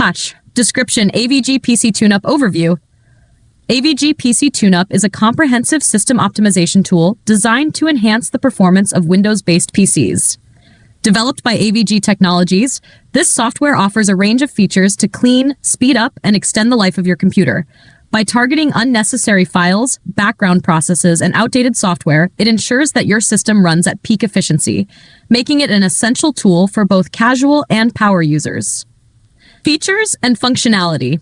Hatch. Description: AVG PC TuneUp Overview. AVG PC TuneUp is a comprehensive system optimization tool designed to enhance the performance of Windows-based PCs. Developed by AVG Technologies, this software offers a range of features to clean, speed up, and extend the life of your computer. By targeting unnecessary files, background processes, and outdated software, it ensures that your system runs at peak efficiency, making it an essential tool for both casual and power users. Features and functionality.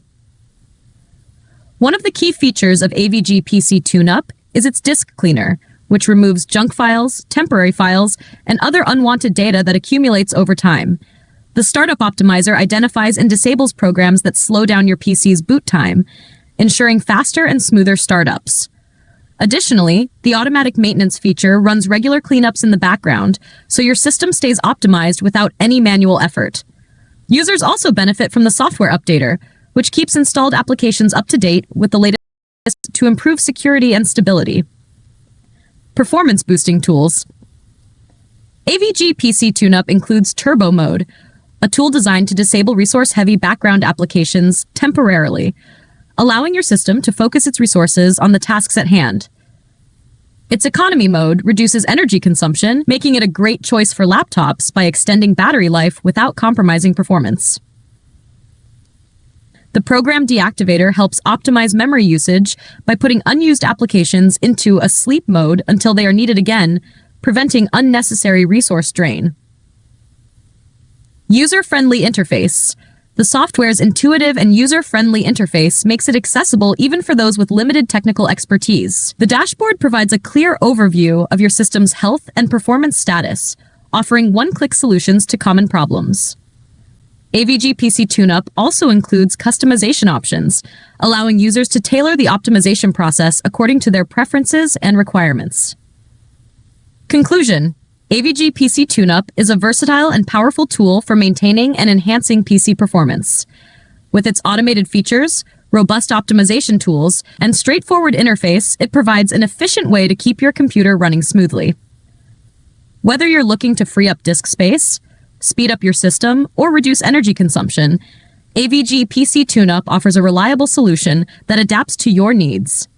One of the key features of AVG PC TuneUp is its disk cleaner, which removes junk files, temporary files, and other unwanted data that accumulates over time. The Startup Optimizer identifies and disables programs that slow down your PC's boot time, ensuring faster and smoother startups. Additionally, the automatic maintenance feature runs regular cleanups in the background, so your system stays optimized without any manual effort. Users also benefit from the software updater, which keeps installed applications up to date with the latest to improve security and stability. Performance boosting tools. AVG PC TuneUp includes Turbo Mode, a tool designed to disable resource-heavy background applications temporarily, allowing your system to focus its resources on the tasks at hand. Its Economy Mode reduces energy consumption, making it a great choice for laptops by extending battery life without compromising performance. The program Deactivator helps optimize memory usage by putting unused applications into a sleep mode until they are needed again, preventing unnecessary resource drain. User-friendly interface. The software's intuitive and user-friendly interface makes it accessible even for those with limited technical expertise. The dashboard provides a clear overview of your system's health and performance status, offering one-click solutions to common problems. AVG PC TuneUp also includes customization options, allowing users to tailor the optimization process according to their preferences and requirements. Conclusion: AVG PC TuneUp is a versatile and powerful tool for maintaining and enhancing PC performance. With its automated features, robust optimization tools, and straightforward interface, it provides an efficient way to keep your computer running smoothly. Whether you're looking to free up disk space, speed up your system, or reduce energy consumption, AVG PC TuneUp offers a reliable solution that adapts to your needs.